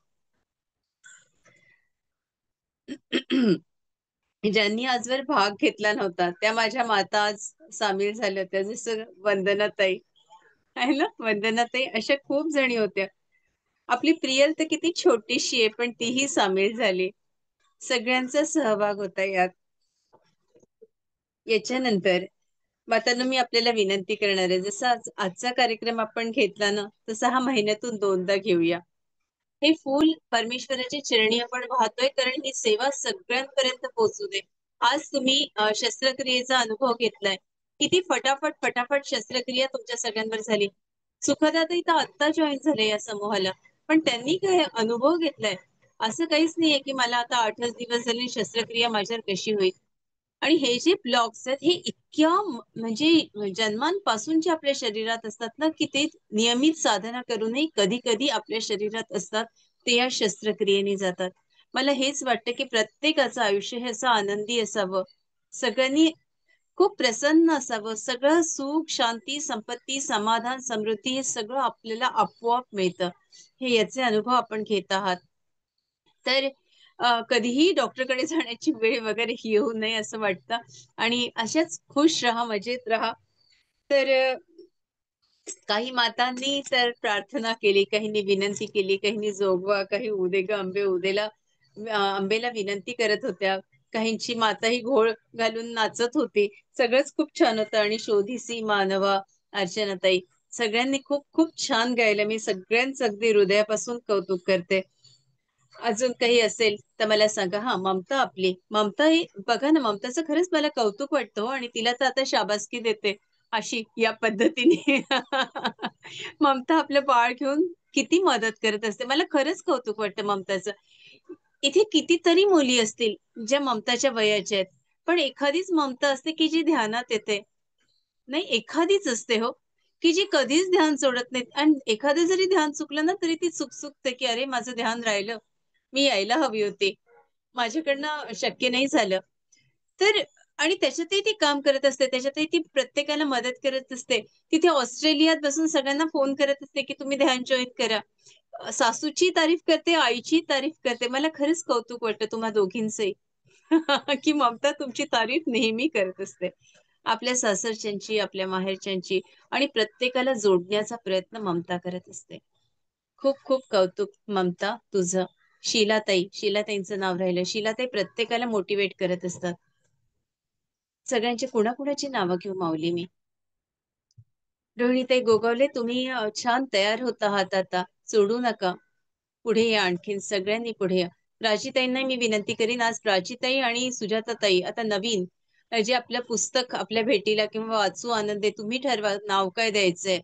ज्यांनी आजवर भाग घेतला नव्हता त्या माझ्या माता आज सामील झाल्या होत्या, जसं वंदनाताई आहे ना, वंदनाताई, अशा खूप जणी होत्या. आपली प्रियल तर किती छोटीशी आहे पण तीही सामील झाली. सगळ्यांचा सहभाग होता यात. याच्यानंतर मातांनो, मी आपल्याला विनंती करणार आहे, जसा आजचा कार्यक्रम आपण घेतला ना, तसा हा महिन्यातून 2दा घेऊया. हे फूल परमेश्वराच्या चरणी आपण वाहतोय, कारण ही सेवा सगळ्यांपर्यंत पोहोचू दे. आज तुम्ही शस्त्रक्रियेचा अनुभव घेतलाय, किती फटाफट फटाफट शस्त्रक्रिया तुमच्या सगळ्यांवर झाली. सुखदाताई तर आत्ता जॉईन झाले या समूहाला, पण त्यांनी काय अनुभव घेतलाय. असं काहीच नाहीये की मला आता 8च दिवस झाले शस्त्रक्रिया माझ्यावर कशी होईल. आणि हे जे ब्लॉक्स आहेत हे इतक्या म्हणजे जन्मांपासूनचे आपल्या शरीरात असतात ना, की ते नियमित साधना करूनही कधी कधी आपल्या शरीरात असतात, ते या शस्त्रक्रियेने जातात. मला हेच वाटतं की प्रत्येकाचं आयुष्य हे असं आनंदी असावं, सगळ्यांनी खूप प्रसन्न असावं, सगळं सुख शांती संपत्ती समाधान समृद्धी हे सगळं आपल्याला आपोआप मिळतं. हे याचे अनुभव आपण घेत आहात. तर कधीही डॉक्टरकडे जाण्याची वेळ वगैरे येऊ नये असं वाटतं, आणि अशाच खुश राहा, मजेत राहा. तर काही मातांनी तर प्रार्थना केली, काहींनी विनंती केली, काहींनी जोगवा, काही उदे ग अंबे उदेला, अंबेला विनंती करत होत्या. काहींची माताही घोळ घालून नाचत होती. सगळंच खूप छान होतं. आणि शोधिसी मानवा, अर्चनाताई, सगळ्यांनी खूप खूप छान गायलं. मी सगळ्यांचं अगदी हृदयापासून कौतुक करते. अजून काही असेल तर मला सांगा. हा, ममता, आपली ममता, ही बघा ना, ममताचं खरंच मला कौतुक वाटतं हो, आणि तिला तर आता शाबासकी देते अशी या पद्धतीने. ममता आपलं बाळ घेऊन किती मदत करत असते, मला खरंच कौतुक वाटतं ममताचं. इथे कितीतरी मुली असतील ज्या ममताच्या वयाच्या आहेत, पण एखादीच ममता असते की जी ध्यानात येते. नाही, एखादीच असते हो, की जी कधीच ध्यान सोडत नाही, आणि एखादं जरी ध्यान चुकलं ना तरी ती चुकते की अरे माझं ध्यान राहिलं, मी यायला हवी होती, माझ्याकडनं शक्य नाही झालं. तर आणि त्याच्यातही ती काम करत असते, त्याच्यातही ती प्रत्येकाला मदत करत असते. तिथे ऑस्ट्रेलियात बसून सगळ्यांना फोन करत असते की तुम्ही ध्यान जॉईन करा. सासूची तारीफ करते, आईची तारीफ करते. मला खरंच कौतुक वाटतं तुम्हा दोघींचंही. की ममता तुमची तारीफ नेहमी करत असते, आपल्या सासरच्यांची, आपल्या माहेरच्यांची, आणि प्रत्येकाला जोडण्याचा प्रयत्न ममता करत असते. खूप खूप कौतुक ममता तुझं. शीलाताईंचं नाव राहिलं. शीलाताई प्रत्येकाला मोटिवेट करत असतात. सगळ्यांची कुणाकुणाची नावं घेऊ माऊली मी. रोहिणीताई गोगावले, तुम्ही छान तयार होत आहात आता, सोडू नका, पुढे या, आणखीन सगळ्यांनी पुढे या. प्राचीताईंना मी विनंती करीन, आज प्राचीताई आणि सुजाताताई आता नवीन जे आपलं पुस्तक आपल्या भेटीला किंवा वाचू आनंदे, तुम्ही ठरवा नाव काय द्यायचंय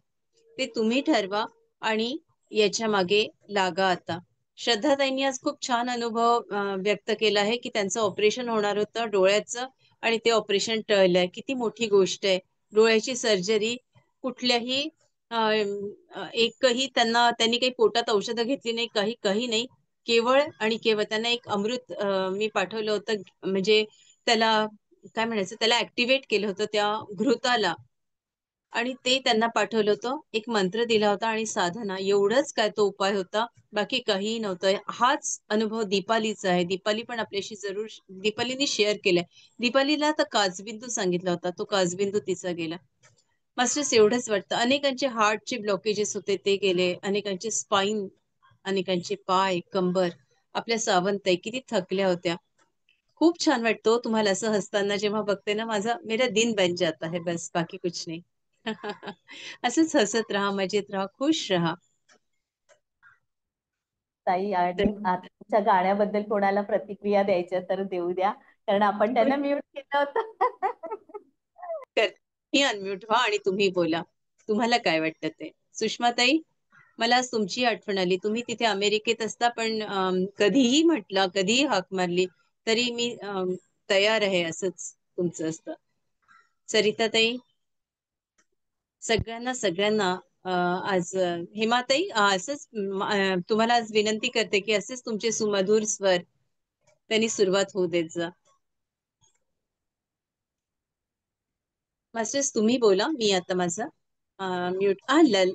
ते तुम्ही ठरवा, आणि याच्या मागे लागा आता. श्रद्धाताईंनी आज खूप छान अनुभव व्यक्त केला आहे की त्यांचं ऑपरेशन होणार होतं डोळ्याचं, आणि ते ऑपरेशन टळलंय. किती मोठी गोष्ट आहे. डोळ्याची सर्जरी कुठल्याही एकही त्यांनी काही पोटात औषधं घेतली नाही, काही नाही. केवळ आणि केवळ त्यांना एक अमृत मी पाठवलं होतं, म्हणजे त्याला काय म्हणायचं, त्याला ऍक्टिव्हेट केलं होतं त्या घृताला, आणि ते त्यांना पाठवलं होतं. एक मंत्र दिला होता आणि साधना, एवढंच काय तो उपाय होता, बाकी काहीही नव्हतं. हाच अनुभव दीपालीचा आहे. दीपाली पण आपल्याशी जरूर, दीपालीने शेअर केलाय. दीपालीला तर काजबिंदू सांगितला होता, तो काजबिंदू तिचा गेला. मास्टर्स, एवढंच वाटतं. अनेकांचे हार्टचे ब्लॉकेजेस होते, ते गेले. अनेकांचे स्पाईन, अनेकांचे पाय, कंबर. आपल्या सावंताई किती थकल्या होत्या. खूप छान वाटतो तुम्हाला असं हसताना, जेव्हा बघते ना, मेरा दिन बन जाता है, बस बाकी कुछ नाही. असंच हसत राहा, मजेत राहा, खुश राहा. ताई, आणि आजच्या गाण्याबद्दल कोणाला प्रतिक्रिया द्यायच्या तर देऊ द्या, कारण आपण त्यांना म्यूट केलं होतं. तुम्ही अनम्यूट व्हा आणि तुम्ही बोला. तुम्हाला काय वाटतं ते? सुषमाताई, मला आज तुमची आठवण आली. तुम्ही तिथे अमेरिकेत असता, पण कधीही म्हटलं, कधीही हाक मारली तरी मी तयार आहे, असंच तुमचं असतं. सरिताताई, सगळ्यांना आज हेमाताई, असंच तुम्हाला आज विनंती करते की असेच तुमचे सुमधुर स्वर त्यांनी सुरुवात होऊ देत जा. मास्टर्स तुम्ही बोला, मी आता माझा म्यूट.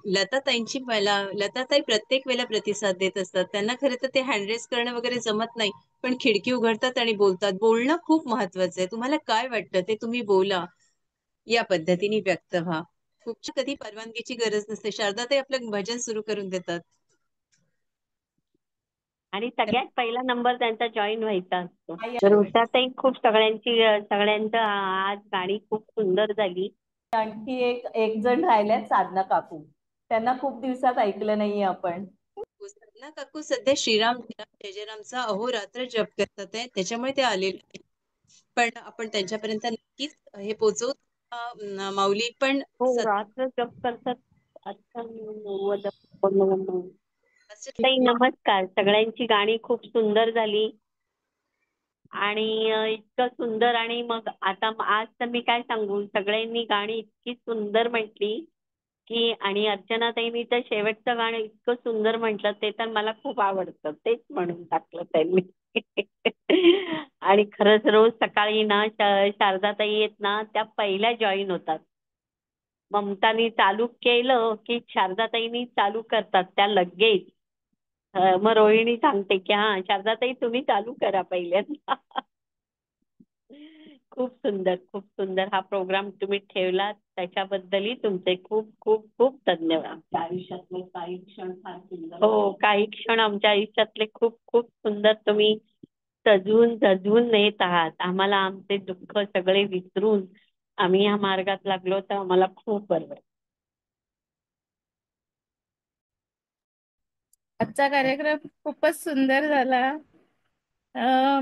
लताताईंची लताताई प्रत्येक वेळेला प्रतिसाद देत असतात. त्यांना खरं तर ते हँडरेस करणं वगैरे जमत नाही, पण खिडकी उघडतात आणि बोलतात. बोलणं खूप महत्वाचं आहे. तुम्हाला काय वाटतं ते तुम्ही बोला, या पद्धतीने व्यक्त व्हा. खूप कधी परवानगीची गरज नसते. शारदाताई आपलं भजन सुरू करून देतात. आणि सगळ्यात पहिला नंबर त्यांचा जॉईन व्हायचा असतो. आई तर उषाताई, खूप सगळ्यांचं आज गाणी खूप सुंदर झाली. आणखी एक जण राहिल्यात, साधना काकू. त्यांना खूप दिवसात ऐकलं नाहीये आपण. साधना काकू सध्या श्रीराम जय जयरामचा अहोरात्र जप करतात आहे, त्याच्यामुळे ते आलेले आहेत. पण आपण त्यांच्यापर्यंत नक्कीच हे पोहोचवू. माऊली पण हो, रात्र जप करतात. अच्छा, ताई नमस्कार. सगळ्यांची गाणी खूप सुंदर झाली आणि इतकं सुंदर. आणि मग आता आज तर मी काय सांगू, सगळ्यांनी गाणी इतकी सुंदर म्हटली की, आणि अर्चनाताईंनी तर शेवटचं गाणं इतकं सुंदर म्हटलं, ते तर मला खूप आवडतं. तेच म्हणून टाकलं त्यांनी. आणि खरंच रोज सकाळी ना शारदाताई आहेत ना, त्या पहिल्या जॉईन होतात. ममतानी चालू केलं की शारदाताईंनी चालू करतात त्या लगेच. मग रोहिणी सांगते की हा शारदाताई तुम्ही चालू करा पहिल्यांदा. खूप सुंदर, खूप सुंदर हा प्रोग्राम तुम्ही ठेवला, त्याच्याबद्दलही तुमचे खूप खूप खूप धन्यवाद. आयुष्यातले काही क्षण फार सुंदर. हो, काही क्षण आमच्या आयुष्यातले खूप खूप सुंदर तुम्ही सजवून सजवून नेत आहात. आम्हाला आमचे दुःख सगळे विसरून आम्ही या मार्गात लागलो, तर आम्हाला खूप बरं वाटतं. आजचा कार्यक्रम खूपच सुंदर झाला.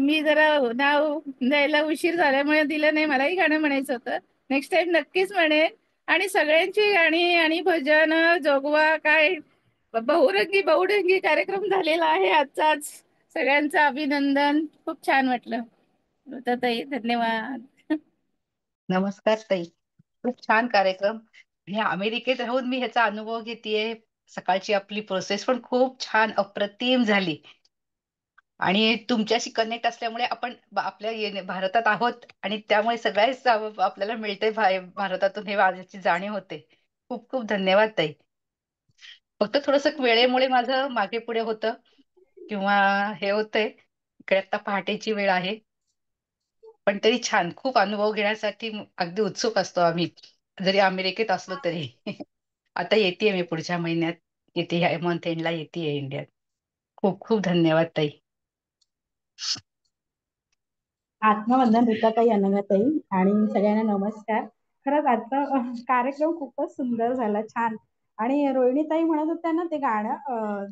मी जरा नाव द्यायला उशीर झाल्यामुळे दिलं नाही. मलाही गाणं म्हणायचं होतं. नेक्स्ट टाइम नक्कीच म्हणेन. आणि सगळ्यांची गाणी आणि भजन जोगवा काय बहुरंगी बहुरंगी कार्यक्रम झालेला आहे आजचाच. सगळ्यांचं अभिनंदन. खूप छान वाटलं. ताई धन्यवाद. नमस्कार ताई, खूप छान कार्यक्रम. हे अमेरिकेत राहून मी ह्याचा अनुभव घेतेय. सकाळची आपली प्रोसेस पण खूप छान अप्रतिम झाली आणि तुमच्याशी कनेक्ट असल्यामुळे आपण आपल्या भारतात आहोत आणि त्यामुळे सगळ्याच आपल्याला मिळते भारतातून हे वाजाची जाणीव होते. खूप खूप धन्यवाद ताई. फक्त थोडस वेळेमुळे माझं मागे पुढे होतं किंवा हे होतंय. इकडे आता पहाटेची वेळ आहे, पण तरी छान. खूप अनुभव घेण्यासाठी अगदी उत्सुक असतो आम्ही, जरी अमेरिकेत असलो तरी. आता येते मी पुढच्या महिन्यात, येते ह्या मंथ एंडला येते इंडियात. खूप खूप धन्यवाद ताई. आत्मवंदन रीताताई, अनघाताई आणि सगळ्यांना नमस्कार. खरंच आजचा कार्यक्रम खूपच सुंदर झाला, छान. आणि रोहिणीताई म्हणत होत्या ना ते गाणं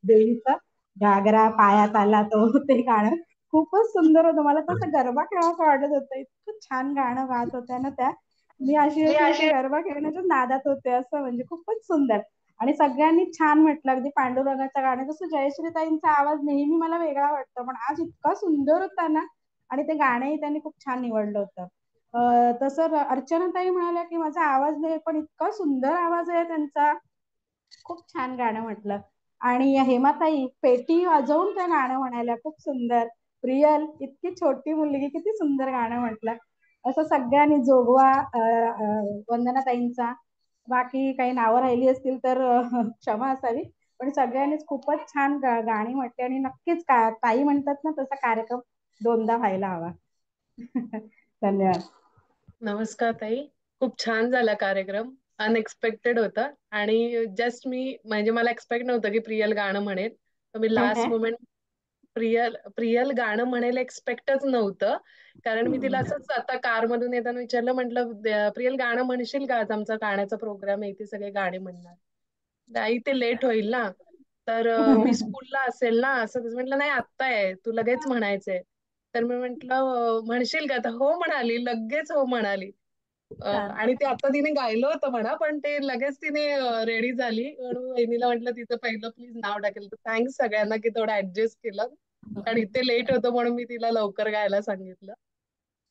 देवीचं घागरा पायात आला तो, ते गाणं खूपच सुंदर होतं. मला तसं गरबा खेळावं वाटत होतं. इतकं छान गाणं गात होत्या ना त्या. मी अशी अशी गरबा खेळण्याच्या नादात होते, असं म्हणजे खूपच सुंदर. आणि सगळ्यांनी छान म्हटलं. अगदी पांडुरंगाचं गाणं, जसं जयश्रीताईंचा आवाज नेहमी मला वेगळा वाटतो, पण आज इतका सुंदर होता ना. आणि ते गाणंही त्यांनी खूप छान निवडलं होतं. तसं अर्चनाताई म्हणाल्या की माझा आवाज नाही, पण इतका सुंदर आवाज आहे त्यांचा. खूप छान गाणं म्हटलं. आणि हेमाताई पेटी वाजवून त्या गाणं म्हणायला खूप सुंदर. प्रियल इतकी छोटी मुलगी किती सुंदर गाणं म्हटलं. असं सगळ्यांनी जोगवा वंदनाताईंचा. बाकी काही नावं राहिली असतील तर क्षमा असावी, पण सगळ्यांनीच खूपच छान गाणी म्हटली. आणि नक्कीच ताई म्हणतात ना तसा कार्यक्रम दोनदा व्हायला हवा. धन्यवाद. नमस्कार ताई, खूप छान झाला कार्यक्रम. अनएक्सपेक्टेड होता आणि जस्ट मी म्हणजे मला एक्सपेक्ट नव्हतं की प्रियल गाणं म्हणेल, तर मी लास्ट मोमेंट प्रियल गाणं म्हणेल एक्सपेक्टच नव्हतं. कारण मी तिला असंच आता कारमधून येताना विचारलं, म्हटलं प्रियल गाणं म्हणशील का, आज आमचा गाण्याचा प्रोग्राम आहे, इथे सगळे गाणे म्हणणार. नाही ते लेट होईल ना, तर मी स्कूलला असेल ना, असं म्हटलं. नाही आत्ता आहे, तू लगेच म्हणायचंय. तर मी म्हंटल म्हणशील का, तर हो म्हणाली, लगेच हो म्हणाली. छान. आणि ते आता तिने गायलं होतं म्हणा, पण ते लगेच तिने रेडी झाली म्हणून वहिनीला म्हटलं तिचं पहिलं प्लीज नाव टाकेल. तर थँक्स सगळ्यांना की थोडं ऍडजस्ट केलं. कारण इथे लेट होतं म्हणून मी तिला लवकर गायला सांगितलं.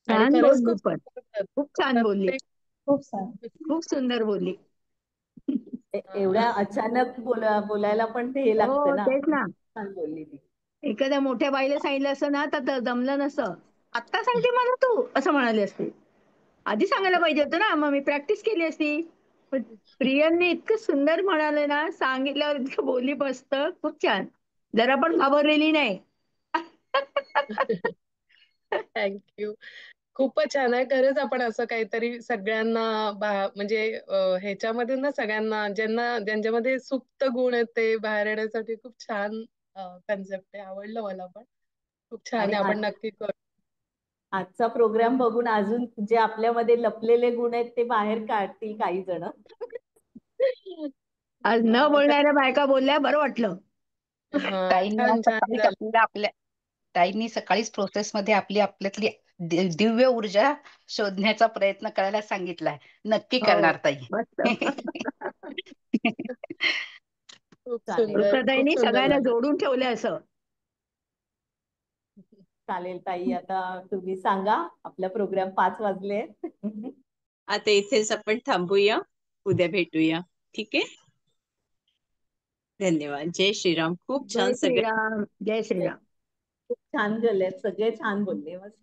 आणि छान खरंच बोलली खूप पण सुंदर खूप छान बोलली. प्रत्येक खूप छान. खूप सुंदर बोलली. एवढ्या अचानक बोलायला पण ते हे लागतं हो ना. तेच ना. छान बोलली ती. एखाद्या मोठ्या बाईला सांगितलं असतं ना तर जमलं नसतं. आत्ता सांगते मला तू असं म्हणाली असते. आधी सांगायला पाहिजे होतं ना, मग मी प्रॅक्टिस केली असती. पण प्रियनने इतकं सुंदर म्हणाले ना, सांगितल्यावर इतकं बोली बसतं. खूप छान. जरा पण घाबरलेली नाही. थँक्यू. खूपच छान आहे. खरंच आपण असं काहीतरी सगळ्यांना म्हणजे ह्याच्यामध्ये ना सगळ्यांना ज्यांच्यामध्ये सुप्त गुण आहेत ते बाहेर येण्यासाठी खूप छान कन्सेप्ट आहे. आवडलं मला पण. खूप छान आणि आहे. आपण नक्की करू. आजचा प्रोग्राम बघून अजून जे आपल्यामध्ये लपलेले गुण आहेत ते बाहेर काढतील काही जण. आज न बोलणाऱ्या बायका बोलल्या बरं वाटलं. ताईंनी आज छान छान सकाळीच झालं. ताईंनी सकाळीच प्रोसेसमध्ये आपल्यातली दिव्य ऊर्जा शोधण्याचा प्रयत्न करायला सांगितलाय. नक्की हो करणार ताई. मस्त. खूप चालेल. सुंदर, खूप वृत्ताताईंनी सुंदर सगळ्यांना झालं. जोडून ठेवलं असं. चालेल ताई, आता तुम्ही सांगा, आपला प्रोग्राम 5 वाजले. आता इथेच आपण थांबूया. उद्या भेटूया. ठीक आहे. धन्यवाद. जय श्रीराम. खूप जय छान सगळं. श्रीराम. जय श्रीराम. खूप छान झाले, सगळे छान बोलले. मस्त.